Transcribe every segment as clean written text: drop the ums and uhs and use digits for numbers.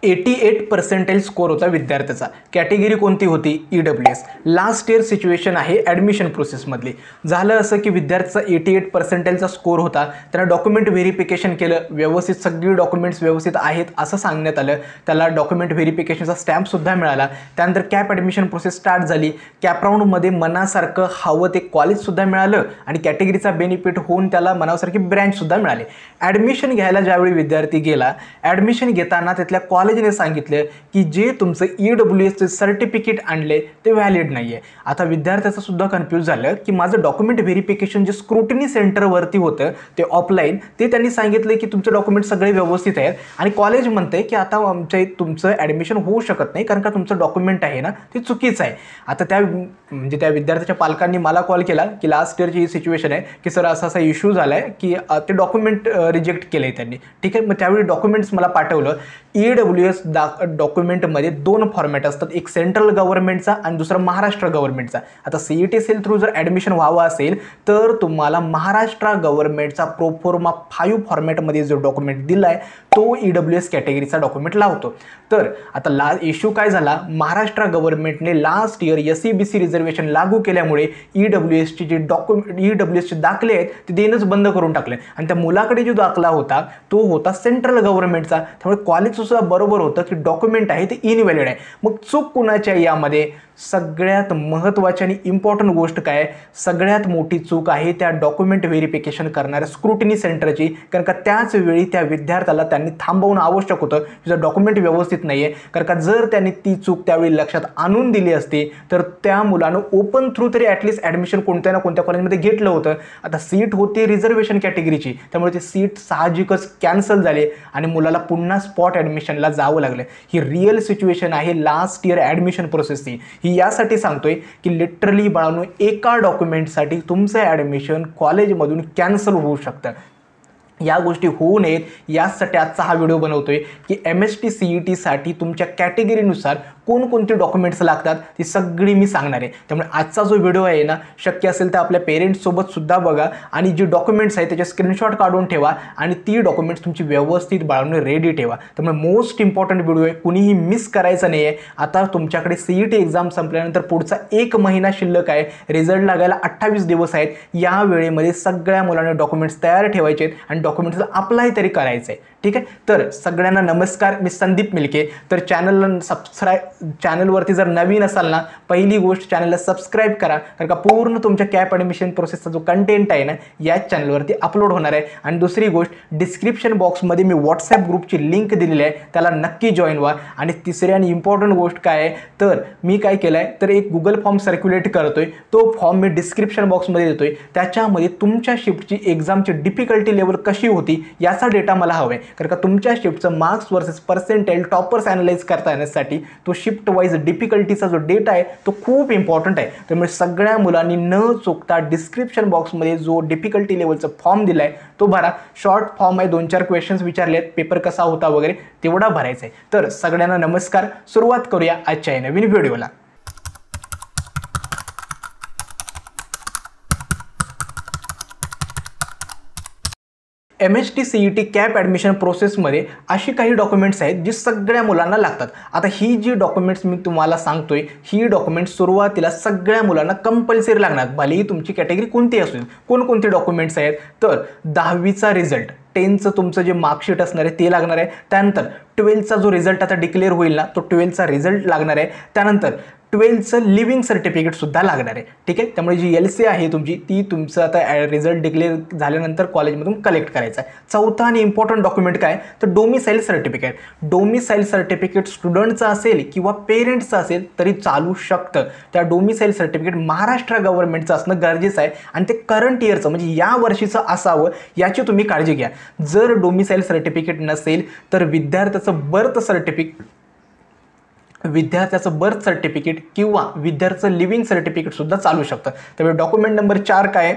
88% score होता विद्यार्थ्याचा। Category कोणती होती? EWS। लास्ट इयर सिच्युएशन आहे ॲडमिशन प्रोसेसमधली। झालं असं की विद्यार्थ्याचा 88% स्कोर होता, त्याला डॉक्युमेंट व्हेरिफिकेशन केलं, व्यवस्थित सगळी डॉक्युमेंट्स व्यवस्थित आहेत असं सांगण्यात आलं, त्याला डॉक्युमेंट व्हेरिफिकेशनचा स्टॅम्पसुद्धा मिळाला। त्यानंतर कॅप ॲडमिशन प्रोसेस स्टार्ट झाली। कॅप राऊंडमध्ये मनासारखं हवं ते कॉलेजसुद्धा मिळालं आणि कॅटेगरीचा बेनिफिट होऊन त्याला मनासारखी ब्रँचसुद्धा मिळाली। ॲडमिशन घ्यायला ज्यावेळी विद्यार्थी गेला, ॲडमिशन घेताना तिथल्या कॉलेजने सांगितलं की जे तुमचं EWSचे सर्टिफिकेट आणले ते व्हॅलिड नाही आहे। आता विद्यार्थ्याचं सुद्धा कन्फ्यूज झालं की माझं डॉक्युमेंट व्हेरिफिकेशन जे स्क्रुटिनी सेंटरवरती होतं ते ऑफलाईन, ते त्यांनी सांगितलं की तुमचे डॉक्युमेंट सगळे व्यवस्थित आहेत आणि कॉलेज म्हणते की आता आमच्या तुमचं ॲडमिशन होऊ शकत नाही कारण का तुमचं डॉक्युमेंट आहे ना ते चुकीचं आहे। आता त्या विद्यार्थ्याच्या पालकांनी मला कॉल केला की लास्ट इयरची ही सिच्युएशन आहे की सर असा इश्यू झाला आहे की ते डॉक्युमेंट रिजेक्ट केलं आहे त्यांनी। ठीक आहे, मग त्यावेळी डॉक्युमेंट्स मला पाठवलं। EWS डॉक्युमेंटमध्ये 2 फॉर्मॅट असतात, एक सेंट्रल गव्हर्नमेंटचा आणि दुसरा महाराष्ट्र गव्हर्नमेंटचा। आता CET सेल थ्रू जर ॲडमिशन व्हावं असेल तर तुम्हाला महाराष्ट्र गव्हर्नमेंटचा प्रोफॉर्मा 5 फॉर्मॅटमध्ये जो डॉक्युमेंट दिला आहे तो EWS कॅटेगरीचा डॉक्युमेंट लावतो। तर आता इश्यू काय झाला, महाराष्ट्र गव्हर्नमेंटने लास्ट इयर SEBC रिझर्वेशन लागू केल्यामुळे EWSचे जे EWSचे दाखले आहेत ते देणंच बंद करून टाकले आणि त्या मुलाकडे जो दाखला होता तो होता सेंट्रल गव्हर्नमेंटचा। त्यामुळे कॉलेज सुद्धा बरोबर होतं की डॉक्युमेंट आहे ते इनव्हॅलिड आहे। मग चूक कुणाच्या यामध्ये? सगळ्यात महत्त्वाची आणि इम्पॉर्टंट गोष्ट काय, सगळ्यात मोठी चूक आहे त्या डॉक्युमेंट व्हेरिफिकेशन करणाऱ्या स्क्रुटिनी सेंटरची। कारण का त्याच वेळी त्या विद्यार्थ्याला त्यांनी थांबवणं आवश्यक होतं, तुझं डॉक्युमेंट व्यवस्थित नाही आहे। कारण का जर त्यांनी ती चूक त्यावेळी लक्षात आणून दिली असती तर त्या मुलानं ओपन थ्रू तरी ॲटलिस्ट ॲडमिशन कोणत्या ना कोणत्या कॉलेजमध्ये घेतलं होतं। आता सीट होती रिझर्वेशन कॅटेगरीची, त्यामुळे ती सीट साहजिकच कॅन्सल झाली आणि मुलाला पुन्हा स्पॉट ॲडमिशनला जावं लागलं। ही रिअल सिच्युएशन आहे लास्ट इयर ॲडमिशन प्रोसेसची। यासाठी सांगतोय की लिटरली बाळांनो एका डॉक्युमेंटसाठी तुमचं ॲडमिशन कॉलेजमधून कॅन्सल होऊ शकतं। या गोष्टी होऊ नयेत यासाठी आजचा हा व्हिडिओ बनवतोय की MST CET साठी तुमच्या कॅटेगरीनुसार कोणकोणते डॉक्युमेंट्स लागतात ती सगळी मी सांगणार आहे। त्यामुळे आजचा जो व्हिडिओ आहे ना, शक्य असेल तर आपल्या पेरेंट्ससोबत सुद्धा बघा आणि जे डॉक्युमेंट्स आहेत त्याचे स्क्रीनशॉट काढून ठेवा आणि ती डॉक्युमेंट्स तुमची व्यवस्थित बाळगून रेडी ठेवा। त्यामुळे मोस्ट इम्पॉर्टंट व्हिडिओ आहे, कुणीही मिस करायचं नाही आहे। आता तुमच्याकडे CET एक्झाम संपल्यानंतर पुढचा 1 महिना शिल्लक आहे, रिझल्ट लागायला 28 दिवस आहेत। या वेळेमध्ये सगळ्या मुलांना डॉक्युमेंट्स तयार ठेवायचे आहेत आणि डॉक्युमेंट्सला अप्लाय तरी करायचं आहे। ठीक आहे, तर सगळ्यांना नमस्कार, मी संदीप मिलके। तर चॅनलवरती जर नवीन असाल ना, पहिली गोष्ट चॅनलला सबस्क्राईब करा, कारण का पूर्ण तुमच्या कॅप ॲडमिशन प्रोसेसचा जो कंटेंट आहे ना याच चॅनलवरती अपलोड होणार आहे। आणि दुसरी गोष्ट, डिस्क्रिप्शन बॉक्समध्ये मी व्हॉट्सॲप ग्रुपची लिंक दिलेली आहे, त्याला नक्की जॉईन व्हा। आणि तिसरी आणि इम्पॉर्टंट गोष्ट काय आहे, तर मी काय केलं आहे तर एक गुगल फॉर्म सर्क्युलेट करतोय, तो फॉर्म मी डिस्क्रिप्शन बॉक्समध्ये देतोय। त्याच्यामध्ये तुमच्या शिफ्टची एक्झामची डिफिकल्टी लेवल कशी होती याचा डेटा मला हवा आहे, कारण का तुमच्या शिफ्टचं marks versus percentile toppers analyse करता येण्यासाठी तो शिफ्ट वाईज डिफिकल्टीचा जो डेटा आहे तो खूप इम्पॉर्टंट आहे। त्यामुळे सगळ्या मुलांनी न चुकता डिस्क्रिप्शन बॉक्समध्ये जो डिफिकल्टी लेवलचा फॉर्म दिला आहे तो भरा। शॉर्ट फॉर्म आहे, 2-4 क्वेश्चन्स विचारले आहेत, पेपर कसा होता वगैरे तेवढा भरायचा आहे। तर सगळ्यांना नमस्कार, सुरुवात करूया आजच्या नवीन व्हिडिओला। MST CET कॅप ॲडमिशन प्रोसेसमध्ये अशी काही डॉक्युमेंट्स आहेत जी सगळ्या मुलांना लागतात। आता ही जी डॉक्युमेंट्स मी तुम्हाला सांगतोय ही डॉक्युमेंट्स सुरुवातीला सगळ्या मुलांना कंपल्सरी लागणार, भलेही तुमची कॅटेगरी कोणती असेल। कोणकोणते डॉक्युमेंट्स आहेत तर 10वीचा रिझल्ट, 10चं तुमचं जे मार्कशीट असणार आहे ते लागणार आहे। त्यानंतर 12चा जो रिझल्ट आता डिक्लेअर होईल ना तो 12चा रिझल्ट लागणार आहे। त्यानंतर 12चं लिव्हिंग सर्टिफिकेटसुद्धा लागणार आहे। ठीक आहे, त्यामुळे जी LC आहे तुमची ती तुमचं आता रिझल्ट डिक्लेअर झाल्यानंतर कॉलेजमधून कलेक्ट करायचं आहे। चौथा आणि इम्पॉर्टंट डॉक्युमेंट काय तर डोमिसाईल सर्टिफिकेट। डोमिसाईल सर्टिफिकेट स्टुडंटचं असेल किंवा पेरेंट्सचं असेल तरी चालू शकतं। त्या डोमिसाईल सर्टिफिकेट महाराष्ट्र गव्हर्नमेंटचं असणं गरजेचं आहे आणि ते करंट इयरचं म्हणजे या वर्षीचं असावं याची तुम्ही काळजी घ्या। जर डोमिसाईल सर्टिफिकेट नसेल तर विद्यार्थ्याचं बर्थ सर्टिफिकेट किंवा विद्यार्थ्याचं लिव्हिंग सर्टिफिकेट सुद्धा चालू शकतं। त्यामुळे डॉक्युमेंट नंबर 4 काय आहे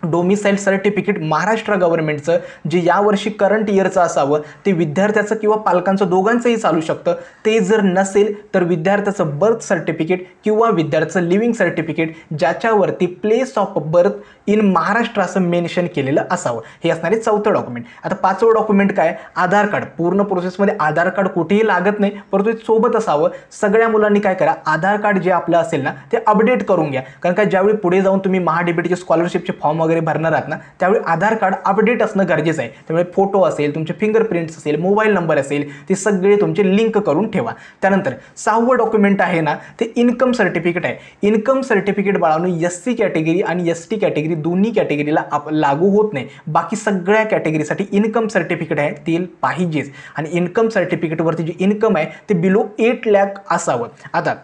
डोमिसाईल सर्टिफिकेट महाराष्ट्र गव्हर्नमेंटचं जे यावर्षी करंट इयरचं असावं, ते विद्यार्थ्याचं किंवा पालकांचं दोघांचंही चालू शकतं. ते जर नसेल तर विद्यार्थ्याचं बर्थ सर्टिफिकेट किंवा विद्यार्थ्याचं लिव्हिंग सर्टिफिकेट ज्याच्यावरती place of birth in Maharashtra असं मेन्शन केलेलं असावं. हे असणारे 4थं डॉक्युमेंट. आता 5वं डॉक्युमेंट काय? आधार कार्ड. पूर्ण प्रोसेसमध्ये आधार कार्ड कुठेही लागत नाही, परंतु सोबत असावं. सगळ्या मुलांनी काय करा, आधार कार्ड जे आपलं असेल ना ते अपडेट करून घ्या, कारण का ज्यावेळी पुढे जाऊन तुम्ही महाडीबीटीचे स्कॉलरशिपचे फॉर्म वगैरे भरणार आहात ना, त्यावेळी आधार कार्ड अपडेट असणं गरजेचं आहे. त्यामुळे फोटो असेल, तुमचे फिंगरप्रिंट्स असेल, मोबाईल नंबर असेल, ते सगळे तुमचे लिंक करून ठेवा. त्यानंतर 6वं डॉक्युमेंट आहे ना ते इन्कम सर्टिफिकेट आहे. इन्कम सर्टिफिकेट बाळांनो SC कॅटेगरी आणि ST कॅटेगरी दोन्ही कॅटेगरीला लागू होत नाही. बाकी सगळ्या कॅटेगरीसाठी इन्कम सर्टिफिकेट आहे ते पाहिजेच. आणि इन्कम सर्टिफिकेटवरती जे इन्कम आहे ते बिलो 8 लाख असावं. आता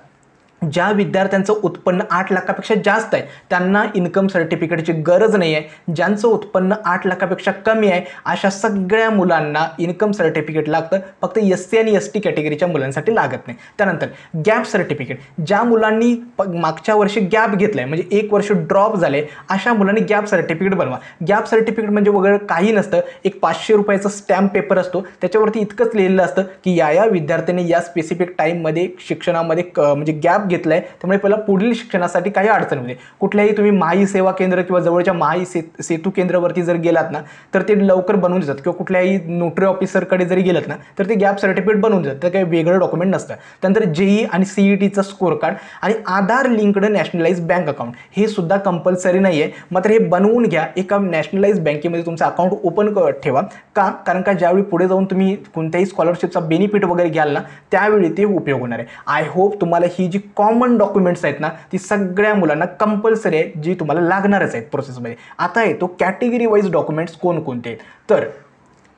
ज्या विद्यार्थ्यांचं उत्पन्न 8 लाखापेक्षा जास्त आहे त्यांना इन्कम सर्टिफिकेटची गरज नाही आहे. ज्यांचं उत्पन्न 8 लाखापेक्षा कमी आहे अशा सगळ्या मुलांना इन्कम सर्टिफिकेट लागतं, फक्त SC आणि ST कॅटेगरीच्या मुलांसाठी लागत नाही. त्यानंतर गॅप सर्टिफिकेट. ज्या मुलांनी मागच्या वर्षी गॅप घेतलाय म्हणजे 1 वर्ष ड्रॉप झाले अशा मुलांनी गॅप सर्टिफिकेट बनवा. गॅप सर्टिफिकेट म्हणजे वगैरे काही नसतं, एक 500 रुपयाचा स्टॅम्प पेपर असतो, त्याच्यावरती इतकंच लिहिलेलं असतं की या विद्यार्थ्यांनी या स्पेसिफिक टाईममध्ये शिक्षणामध्ये म्हणजे गॅप घेतलाय, त्यामुळे पहिला पुढील शिक्षणासाठी काही अडचण होते. कुठल्याही तुम्ही माई सेवा केंद्र किंवा जवळच्या माई सेतू केंद्रावरती जर गेलात ना तर ते लवकर बनवून देतात, किंवा कुठल्याही नोटरी ऑफिसरकडे जरी गेलात ना तर ते गॅप सर्टिफिकेट बनवून देतात. तर काही वेगळं डॉक्युमेंट नसतं. त्यानंतर JEE आणि CETचा स्कोर कार्ड आणि आधार लिंक्ड नॅशनलाइज बँक अकाउंट हे सुद्धा कंपल्सरी नाही आहे, मात्र हे बनवून घ्या. एका नॅशनलाइज बँकेमध्ये तुमचं अकाउंट ओपन ठेवा. का? कारण का ज्यावेळी पुढे जाऊन तुम्ही कोणत्याही स्कॉलरशिपचा बेनिफिट वगैरे घ्याल ना त्यावेळी ते उपयोग होणार आहे. आय होप तुम्हाला ही जी कॉमन डॉक्युमेंट्स आहेत ना ती सगळ्या मुलांना कंपल्सरी आहे, जी तुम्हाला लागणारच आहेत प्रोसेसमध्ये. आता येतो कॅटेगरी वाईज डॉक्युमेंट्स कोणकोणते आहेत. तर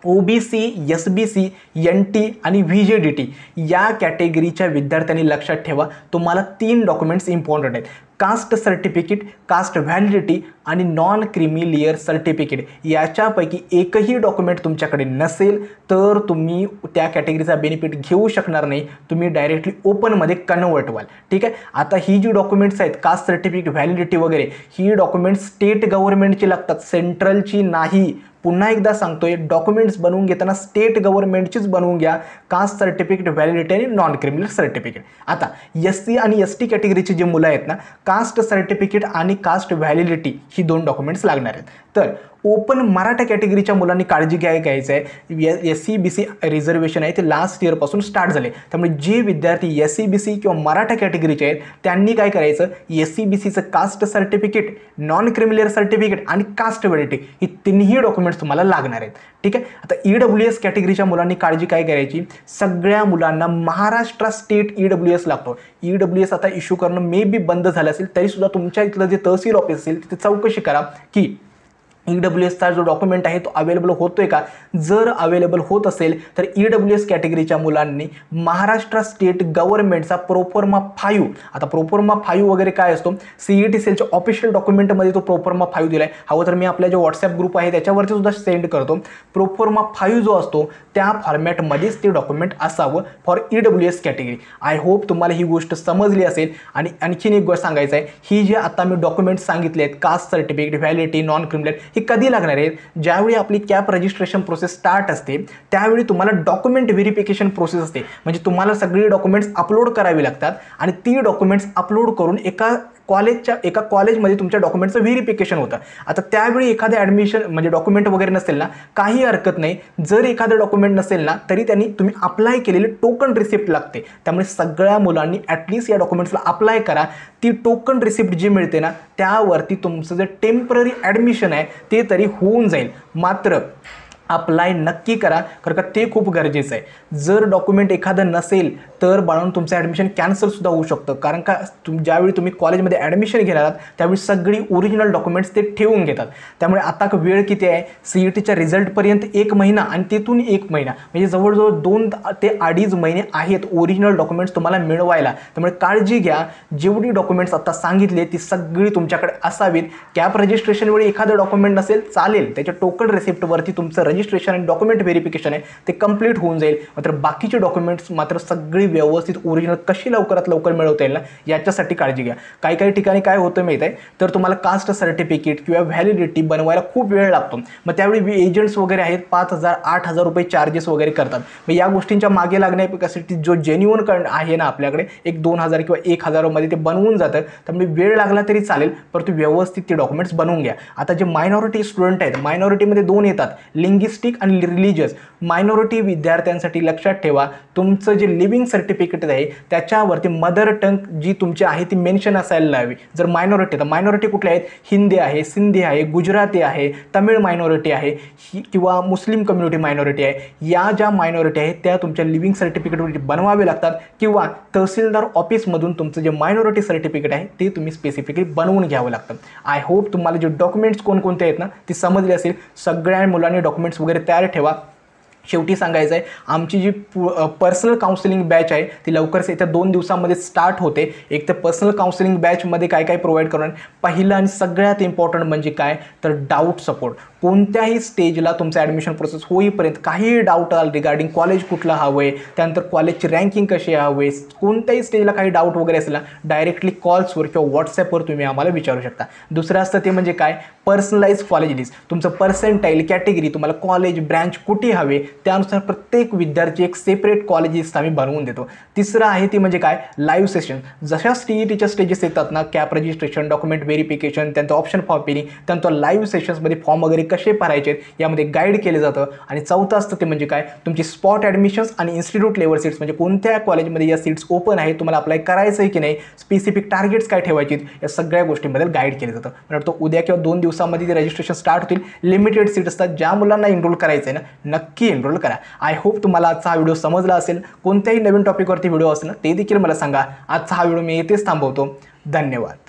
OBC, SBC, NT आणि VJDT या कॅटेगरीच्या विद्यार्थ्यांनी लक्षात ठेवा, तुम्हाला 3 डॉक्युमेंट्स इम्पॉर्टंट आहेत. कास्ट सर्टिफिकेट, कास्ट व्हॅलिडिटी आणि नॉन क्रिमी लेअर सर्टिफिकेट याच्यापैकी एकही डॉक्युमेंट तुमच्याकडे नसेल तर तुम्ही त्या कॅटेगरीचा बेनिफिट घेऊ शकणार नाही. तुम्ही डायरेक्टली ओपनमध्ये कन्वर्ट व्हाल. ठीक आहे. आता ही जी डॉक्युमेंट्स आहेत कास्ट सर्टिफिकेट, व्हॅलिडिटी वगैरे ही डॉक्युमेंट्स स्टेट गव्हर्नमेंटची लागतात, सेंट्रलची नाही. पुन्हा एकदा सांगतोय, डॉक्युमेंट्स बनवून घेताना स्टेट गव्हर्नमेंटचीच बनवून घ्या. कास्ट सर्टिफिकेट, व्हॅलिडिटी आणि नॉन क्रिमिनल सर्टिफिकेट. आता SC आणि ST कॅटेगरीची जी मुलं आहेत ना कास्ट सर्टिफिकेट आणि कास्ट व्हॅलिडिटी ही 2 डॉक्युमेंट्स लागणार आहेत. तर ओपन मराठा कॅटेगरीच्या मुलांनी काळजी घ्यायचं आहे. SC BC रिझर्वेशन आहे ते लास्ट इयरपासून स्टार्ट झाले, त्यामुळे जे विद्यार्थी SC BC किंवा मराठा कॅटेगरीचे आहेत त्यांनी काय करायचं, SC BCचं caste certificate, non criminal certificate आणि कास्ट व्हॅलिडिटी ही तिन्ही डॉक्युमेंट्स तुम्हाला लागणार आहेत. ठीक आहे. आता EWS कॅटेगरीच्या मुलांनी काळजी काय करायची, सगळ्या मुलांना महाराष्ट्र स्टेट EWS लागतो. EWS आता इश्यू करणं मे बी बंद झालं असेल तरी सुद्धा तुमच्या इथलं जे तहसील ऑफिस असेल तिथे चौकशी करा की EWSचा जो डॉक्युमेंट आहे तो अवेलेबल होतोय का. जर अवेलेबल होत असेल तर EWS कॅटेगरीच्या मुलांनी महाराष्ट्र स्टेट गव्हर्नमेंटचा प्रोफॉर्मा 5, आता प्रोफॉर्मा 5 वगैरे काय असतो, CET सेलच्या ऑफिशियल डॉक्युमेंटमध्ये तो प्रोफॉर्मा 5 दिलाय. हवं तर मी आपल्या जो व्हॉट्सअप ग्रुप आहे त्याच्यावरती सुद्धा सेंड करतो. प्रोफॉर्मा 5 जो असतो त्या फॉर्मॅटमध्येच ते डॉक्युमेंट असावं for EWS category. I hope तुम्हाला ही गोष्ट समजली असेल. आणि आणखीन एक गोष्ट सांगायचं आहे, ही जे आता मी डॉक्युमेंट सांगितले आहेत caste certificate, validity, non criminal हे कधी लागणार आहेत, ज्यावेळी आपली कॅप रजिस्ट्रेशन प्रोसेस स्टार्ट असते त्यावेळी तुम्हाला डॉक्युमेंट व्हेरिफिकेशन प्रोसेस असते. म्हणजे तुम्हाला सगळी डॉक्युमेंट्स अपलोड करावी लागतात आणि ती डॉक्युमेंट्स अपलोड करून एका कॉलेजमध्ये तुमच्या डॉक्युमेंटचं व्हेरिफिकेशन होतं. आता त्यावेळी एखादं ॲडमिशन म्हणजे डॉक्युमेंट वगैरे नसेल ना काही हरकत नाही. जर एखादं डॉक्युमेंट नसेल ना तरी त्यांनी तुम्ही अप्लाय केलेले टोकन रिसिप्ट लागते. त्यामुळे सगळ्या मुलांनी ॲटलिस्ट या डॉक्युमेंट्सला अप्लाय करा. ती टोकन रिसिप्ट जी मिळते ना त्यावरती तुमचं जे टेम्पररी ॲडमिशन आहे ते तरी होऊन जाईल. मात्र अप्लाय नक्की करा, कारण का ते खूप गरजेचं आहे. जर डॉक्युमेंट एखादं नसेल तर बाळांनो तुमचं ॲडमिशन कॅन्सलसुद्धा होऊ शकतं. कारण का ज्यावेळी तुम्ही कॉलेजमध्ये ॲडमिशन घेणार आहात त्यावेळी सगळी ओरिजिनल डॉक्युमेंट्स ते ठेवून घेतात. त्यामुळे आता वेळ किती आहे, CETच्या रिझल्टपर्यंत 1 महिना आणि तिथून 1 महिना म्हणजे जवळजवळ 2 ते 2.5 महिने आहेत ओरिजिनल डॉक्युमेंट्स तुम्हाला मिळवायला. त्यामुळे काळजी घ्या. जेवढी डॉक्युमेंट्स आता सांगितले ती सगळी तुमच्याकडे असावीत. कॅप रजिस्ट्रेशनवेळी एखादं डॉक्युमेंट नसेल चालेल, त्याच्या टोकन रिसिप्टवरती तुमचं रजिस्ट्रेशन आणि डॉक्युमेंट व्हेरिफिकेशन आहे ते कंप्लीट होऊन जाईल. मात्र बाकीचे डॉक्युमेंट्स मात्र सगळी व्यवस्थित ओरिजिनल कशी लवकरात लवकर मिळवता येईल ना याच्यासाठी काळजी घ्या. काही काही ठिकाणी काय होतं माहीत आहे, तर तुम्हाला कास्ट सर्टिफिकेट किंवा व्हॅलिडिटी बनवायला खूप वेळ लागतो. मग त्यावेळी एजंट्स वगैरे आहेत 5,000 8,000 रुपये चार्जेस वगैरे करतात. मग या गोष्टींच्या मागे लागण्यासाठी जो जेन्युअन आहे ना आपल्याकडे एक 2,000 किंवा 1,000 मध्ये ते बनवून जातं. त्यामुळे वेळ लागला तरी चालेल, परंतु व्यवस्थित ते डॉक्युमेंट्स बनवून घ्या. आता जे मायनॉरिटी स्टुडंट आहेत, मायनॉरिटीमध्ये 2 येतात, लिंग्विस्टिक आणि रिलिजियस. मायनॉरिटी विद्यार्थ्यांसाठी लक्षात ठेवा, तुमचं जे लिव्हिंग सर्टिफिकेट आहे त्याच्यावरती मदर टंग जी तुमची आहे ती मेन्शन असायला हवी. जर मायनॉरिटी, तर मायनॉरिटी कुठल्या आहेत, हिंदी आहे, सिंधी आहे, गुजराती आहे, तमिळ मायनॉरिटी आहे किंवा मुस्लिम कम्युनिटी मायनॉरिटी आहे. या ज्या मायनॉरिटी आहेत त्या तुमच्या लिव्हिंग सर्टिफिकेटवरती बनवावे लागतात किंवा तहसीलदार ऑफिसमधून तुमचं जे मायनॉरिटी सर्टिफिकेट आहे ते तुम्ही स्पेसिफिकली बनवून घ्यावं लागतं. आय होप तुम्हाला जे डॉक्युमेंट्स कोणकोणते आहेत ना ती समजली असेल. सगळ्या मुलांनी डॉक्युमेंट्स वगैरे तयार ठेवा. शेवटी सांगायचं आहे, आमची जी पर्सनल काउन्सिलिंग बॅच आहे ती लवकरच येत्या 2 दिवसांमध्ये स्टार्ट होते. एक तर पर्सनल काउन्सिलिंग बॅचमध्ये काय काय प्रोव्हाइड करणार, पहिलं आणि सगळ्यात इम्पॉर्टंट म्हणजे काय तर डाऊट सपोर्ट. कोणत्याही स्टेजला तुमचं ॲडमिशन प्रोसेस होईपर्यंत काही डाऊट आला रिगार्डिंग कॉलेज कुठलं हवं आहे, त्यानंतर कॉलेजची रँकिंग कशी हवे, कोणत्याही स्टेजला काही डाऊट वगैरे असेल ना डायरेक्टली कॉल्सवर किंवा व्हॉट्सॲपवर तुम्ही आम्हाला विचारू शकता. दुसरं असतं ते म्हणजे काय पर्सनलाइज कॉलेज लिस्ट. तुमचं पर्सेंटाईल कॅटेगरी, तुम्हाला कॉलेज ब्रँच कुठे हवे त्यानुसार प्रत्येक विद्यार्थी एक सेपरेट कॉलेज लिस्ट आम्ही बनवून देतो. तिसरं आहे ती म्हणजे काय लाईव्ह सेशन. जशा CETच्या स्टेजेस येतात ना, कॅप रजिस्ट्रेशन, डॉक्युमेंट व्हेरिफिकेशन, त्यांचं ऑप्शन फॉर्म फिलिंग, त्यानंतर लाईव्ह सेशन्समध्ये फॉर्म वगैरे कसे भरायचे यामध्ये गाईड केले जातं. आणि चौथं असतं ते म्हणजे काय तुमची स्पॉट ॲडमिशन्स आणि इन्स्टिट्यूट लेवल सीट्स, म्हणजे कोणत्या कॉलेजमध्ये या सीट्स ओपन आहे, तुम्हाला अप्लाय करायचं आहे की नाही, स्पेसिफिक टार्गेट्स काय ठेवायचे, या सगळ्या गोष्टींबद्दल गाईड केलं जातं. मला वाटतं उद्या किंवा 2 दिवसांमध्ये ते रजिस्ट्रेशन स्टार्ट होतील. लिमिटेड सीट असतात, ज्या मुलांना एनरोल करायचं आहे ना नक्की एनरोल करा. आय होप तुम्हाला आजचा हा व्हिडिओ समजला असेल. कोणत्याही नवीन टॉपिकवरती व्हिडिओ असेल ना ते देखील मला सांगा. आजचा हा व्हिडिओ मी येथेच थांबवतो. धन्यवाद.